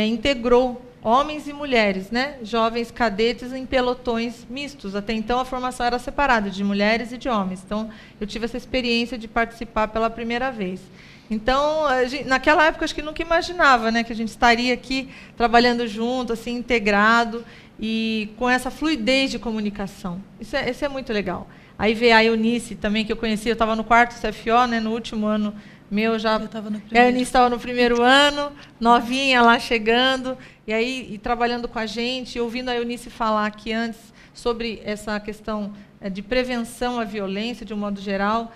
integrou homens e mulheres, né? Jovens cadetes em pelotões mistos. Até então a formação era separada de mulheres e de homens. Então eu tive essa experiência de participar pela primeira vez. Então, naquela época, acho que nunca imaginava, né, que a gente estaria aqui trabalhando junto, assim, integrado e com essa fluidez de comunicação. Isso é muito legal. Aí veio a Eunice também, que eu conheci, eu estava no quarto CFO, né, no último ano meu já. Eu estava no primeiro. A Eunice estava no primeiro ano, novinha lá chegando, e aí trabalhando com a gente, ouvindo a Eunice falar aqui antes sobre essa questão de prevenção à violência, de um modo geral.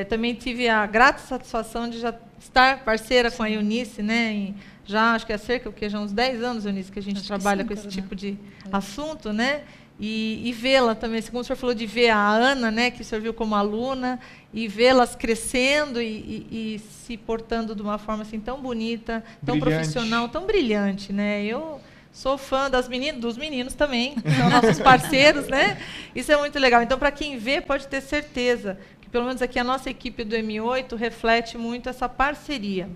Também tive a grata satisfação de já estar parceira com a Eunice, né? Já acho que há cerca já uns 10 anos, Eunice, que a gente acho trabalha com esse tipo de assunto, né? E vê-la também, como o senhor falou de ver a Ana, né, que serviu como aluna, e vê-las crescendo e se portando de uma forma assim tão bonita, tão profissional, tão brilhante, né? Eu sou fã dos meninos também, que são nossos parceiros, né? Isso é muito legal. Então, para quem vê, pode ter certeza que, pelo menos aqui, a nossa equipe do M8 reflete muito essa parceria,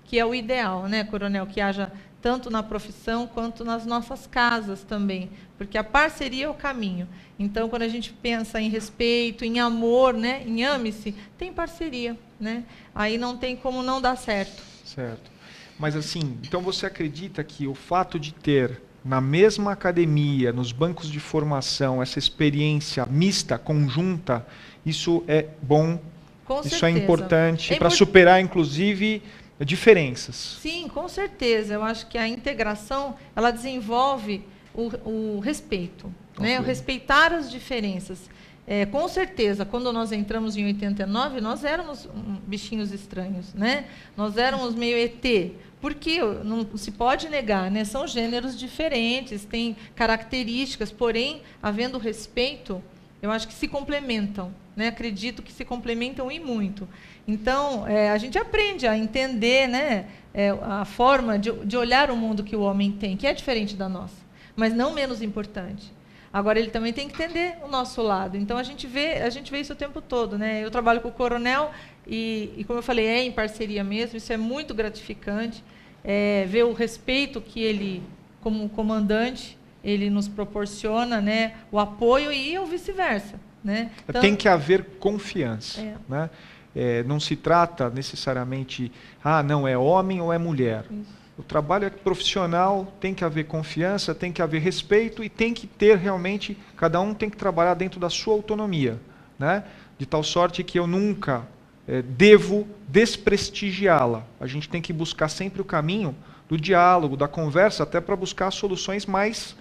que é o ideal, né, coronel? Que haja tanto na profissão quanto nas nossas casas também, porque a parceria é o caminho. Então, quando a gente pensa em respeito, em amor, né, em ame-se, tem parceria, né? Aí não tem como não dar certo. Certo. Mas assim, então você acredita que o fato de ter na mesma academia, nos bancos de formação, essa experiência mista, conjunta, isso é bom, Com isso certeza. é importante para superar, inclusive, diferenças. Sim, com certeza. Eu acho que a integração, ela desenvolve o respeito, né? O respeitar as diferenças. Com certeza, quando nós entramos em 89, nós éramos bichinhos estranhos, né? Nós éramos meio ET, porque não se pode negar, né? São gêneros diferentes, têm características, porém, havendo respeito, eu acho que se complementam, né? Acredito que se complementam e muito. Então, a gente aprende a entender, né, a forma de olhar o mundo que o homem tem, que é diferente da nossa, mas não menos importante. Agora, ele também tem que entender o nosso lado. Então, a gente vê isso o tempo todo, né? Eu trabalho com o coronel e como eu falei, em parceria mesmo, isso é muito gratificante, ver o respeito que ele, como comandante, ele nos proporciona, né, o apoio e o vice-versa, né? Então, tem que haver confiança, né? Não se trata necessariamente, não, é homem ou é mulher. Isso. O trabalho é profissional, tem que haver confiança, tem que haver respeito e tem que ter realmente, cada um tem que trabalhar dentro da sua autonomia, né? De tal sorte que eu nunca devo desprestigiá-la. A gente tem que buscar sempre o caminho do diálogo, da conversa, até para buscar soluções mais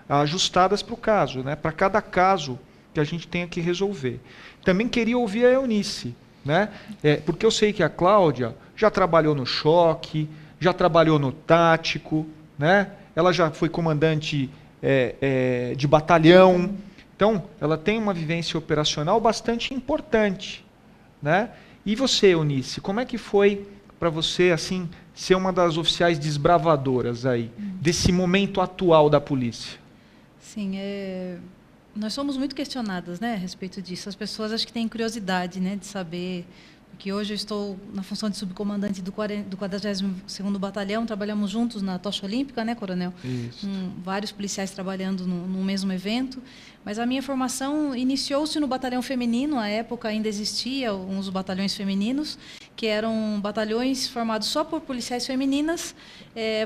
ajustadas para o caso, né? Para cada caso que a gente tenha que resolver. Também queria ouvir a Eunice, né? Porque eu sei que a Cláudia já trabalhou no choque, já trabalhou no tático, né? Ela já foi comandante de batalhão. Então, ela tem uma vivência operacional bastante importante, né? E você, Eunice, como é que foi para você assim ser uma das oficiais desbravadoras aí desse momento atual da polícia? Sim, nós somos muito questionadas, né, a respeito disso. As pessoas acho que têm curiosidade, né, de saber, porque hoje eu estou na função de subcomandante do 42º Batalhão, trabalhamos juntos na Tocha Olímpica, né, coronel? Isso. Vários policiais trabalhando no mesmo evento, mas a minha formação iniciou-se no batalhão feminino, à época ainda existia uns batalhões femininos, que eram batalhões formados só por policiais femininas,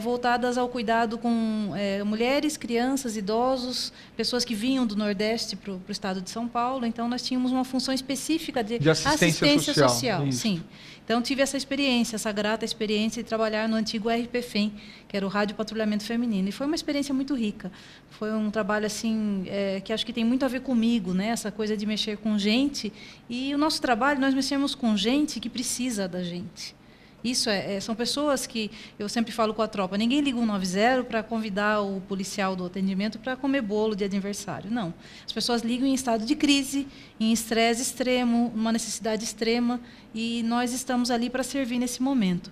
voltadas ao cuidado com mulheres, crianças, idosos, pessoas que vinham do Nordeste para o estado de São Paulo. Então, nós tínhamos uma função específica de assistência social. Sim. Então, tive essa experiência, essa grata experiência de trabalhar no antigo RPFEM, que era o Rádio Patrulhamento Feminino. E foi uma experiência muito rica. Foi um trabalho assim que acho que tem muito a ver comigo, né? Essa coisa de mexer com gente. E o nosso trabalho, nós mexemos com gente que precisa precisa da gente. Isso são pessoas que, eu sempre falo com a tropa, ninguém liga 190 para convidar o policial do atendimento para comer bolo de aniversário. Não. As pessoas ligam em estado de crise, em estresse extremo, uma necessidade extrema, e nós estamos ali para servir nesse momento.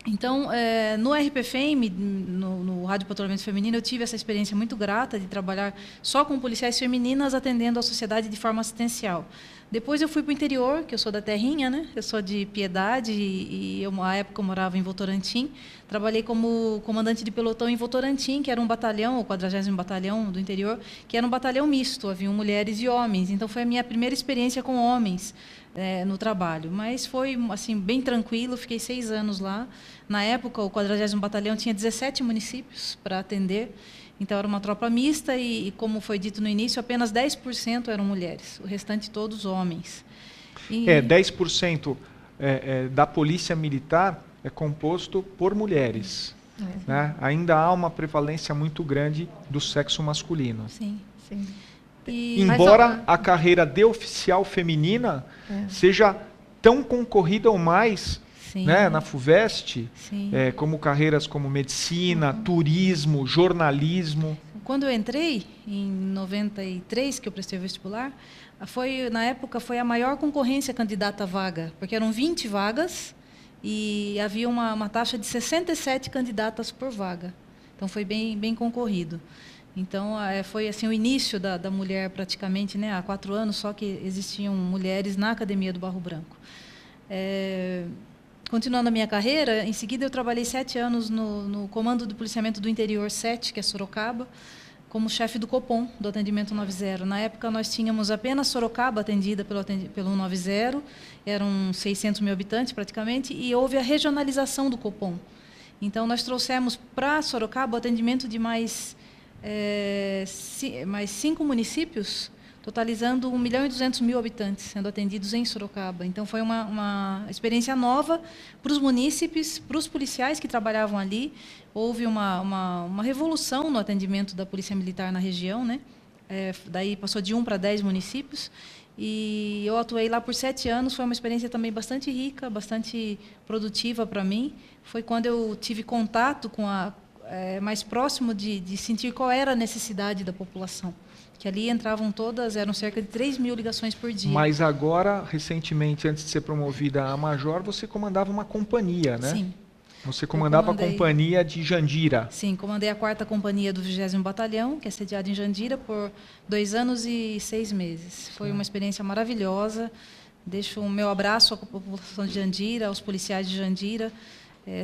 Então, no RPFEM, no Rádio Patrulhamento Feminino, eu tive essa experiência muito grata de trabalhar só com policiais femininas atendendo a sociedade de forma assistencial. Depois eu fui para o interior, que eu sou da terrinha, né? Eu sou de Piedade e à época eu morava em Votorantim. Trabalhei como comandante de pelotão em Votorantim, que era um batalhão, o 40º Batalhão do interior, que era um batalhão misto, haviam mulheres e homens. Então foi a minha primeira experiência com homens no trabalho. Mas foi assim, bem tranquilo, fiquei 6 anos lá. Na época, o 40º Batalhão tinha 17 municípios para atender. Então, era uma tropa mista e, como foi dito no início, apenas 10% eram mulheres, o restante todos homens. 10% da polícia militar é composto por mulheres. Né? Ainda há uma prevalência muito grande do sexo masculino. Sim, sim. Embora a carreira de oficial feminina seja tão concorrida ou mais, né, na FUVEST, como carreiras como medicina, turismo, jornalismo. Quando eu entrei, em 93, que eu prestei o vestibular, na época foi a maior concorrência candidata à vaga, porque eram 20 vagas e havia uma taxa de 67 candidatas por vaga. Então, foi bem concorrido. Então, foi assim o início da mulher praticamente, né, há 4 anos só que existiam mulheres na Academia do Barro Branco. Continuando a minha carreira, em seguida eu trabalhei 7 anos no Comando do Policiamento do Interior 7, que é Sorocaba, como chefe do Copom, do atendimento 90. Na época nós tínhamos apenas Sorocaba atendida pelo 190, eram 600 mil habitantes praticamente, e houve a regionalização do Copom. Então nós trouxemos para Sorocaba o atendimento de mais 5 municípios, totalizando 1.200.000 habitantes sendo atendidos em Sorocaba. Então, foi uma experiência nova para os munícipes, para os policiais que trabalhavam ali. Houve uma revolução no atendimento da Polícia Militar na região, né? Daí passou de 1 para 10 municípios. E eu atuei lá por 7 anos. Foi uma experiência também bastante rica, bastante produtiva para mim. Foi quando eu tive contato com mais próximo de sentir qual era a necessidade da população. Que ali entravam todas, eram cerca de 3.000 ligações por dia. Mas agora, recentemente, antes de ser promovida a major, você comandava uma companhia, né? Sim. Você comandava a companhia de Jandira. Sim, comandei a 4ª Companhia do 20º Batalhão, que é sediada em Jandira, por 2 anos e 6 meses. Foi uma experiência maravilhosa. Deixo o meu abraço à população de Jandira, aos policiais de Jandira.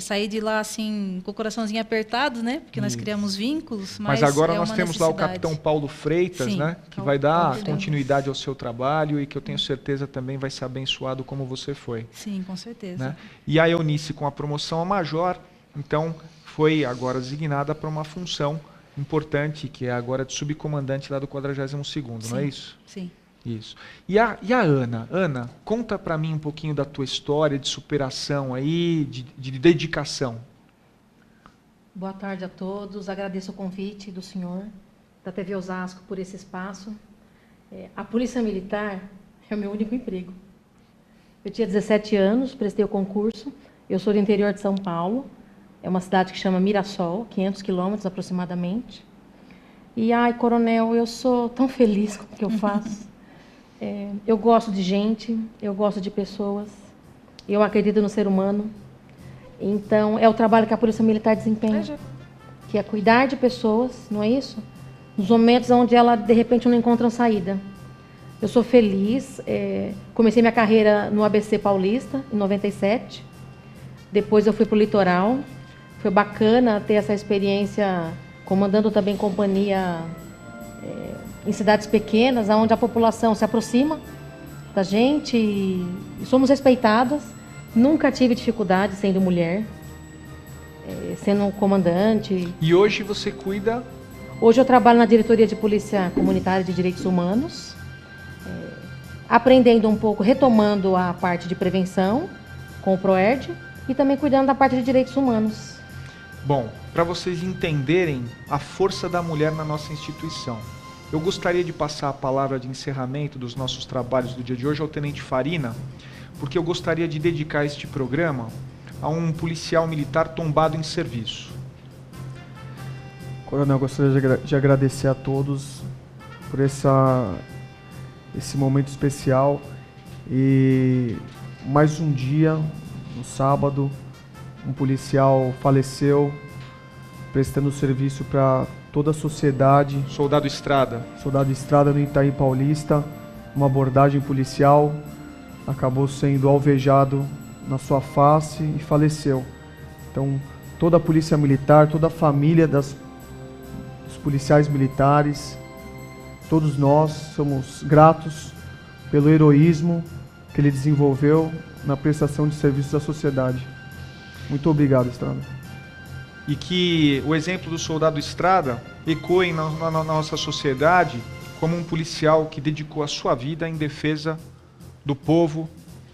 Saí de lá assim com o coraçãozinho apertado, né? Porque nós criamos vínculos. Mas agora nós temos lá o capitão Paulo Freitas, né? Que vai dar continuidade ao seu trabalho e que eu tenho certeza também vai ser abençoado como você foi. Sim, com certeza. Né? E a Eunice, com a promoção a major, então foi agora designada para uma função importante, que é agora de subcomandante lá do 42º, não é isso? Sim. Isso. E a Ana? Ana, conta para mim um pouquinho da tua história de superação aí, de dedicação. Boa tarde a todos. Agradeço o convite do senhor, da TV Osasco, por esse espaço. A Polícia Militar é o meu único emprego. Eu tinha 17 anos, prestei o concurso. Eu sou do interior de São Paulo. É uma cidade que chama Mirassol, 500 quilômetros aproximadamente. E, coronel, eu sou tão feliz com o que eu faço. Eu gosto de gente, eu gosto de pessoas, eu acredito no ser humano. Então, é o trabalho que a Polícia Militar desempenha, que é cuidar de pessoas, não é isso? Nos momentos onde elas, de repente, não encontram saída. Eu sou feliz, comecei minha carreira no ABC Paulista, em 97. Depois eu fui para o litoral. Foi bacana ter essa experiência comandando também companhia em cidades pequenas, onde a população se aproxima da gente e somos respeitadas. Nunca tive dificuldade sendo mulher, sendo comandante. E hoje você cuida? Hoje eu trabalho na Diretoria de Polícia Comunitária de Direitos Humanos, aprendendo um pouco, retomando a parte de prevenção com o PROERD e também cuidando da parte de direitos humanos. Bom, para vocês entenderem a força da mulher na nossa instituição, eu gostaria de passar a palavra de encerramento dos nossos trabalhos do dia de hoje ao Tenente Farina, porque eu gostaria de dedicar este programa a um policial militar tombado em serviço. Coronel, gostaria de agradecer a todos por esse momento especial. E mais um dia, no sábado, um policial faleceu prestando serviço para toda a sociedade. Soldado Estrada. Soldado Estrada, no Itaim Paulista, uma abordagem policial, acabou sendo alvejado na sua face e faleceu. Então, toda a Polícia Militar, toda a família dos policiais militares, todos nós somos gratos pelo heroísmo que ele desenvolveu na prestação de serviços à sociedade. Muito obrigado, Estrada. E que o exemplo do soldado Estrada ecoe na nossa sociedade como um policial que dedicou a sua vida em defesa do povo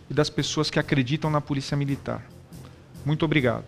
e das pessoas que acreditam na Polícia Militar. Muito obrigado.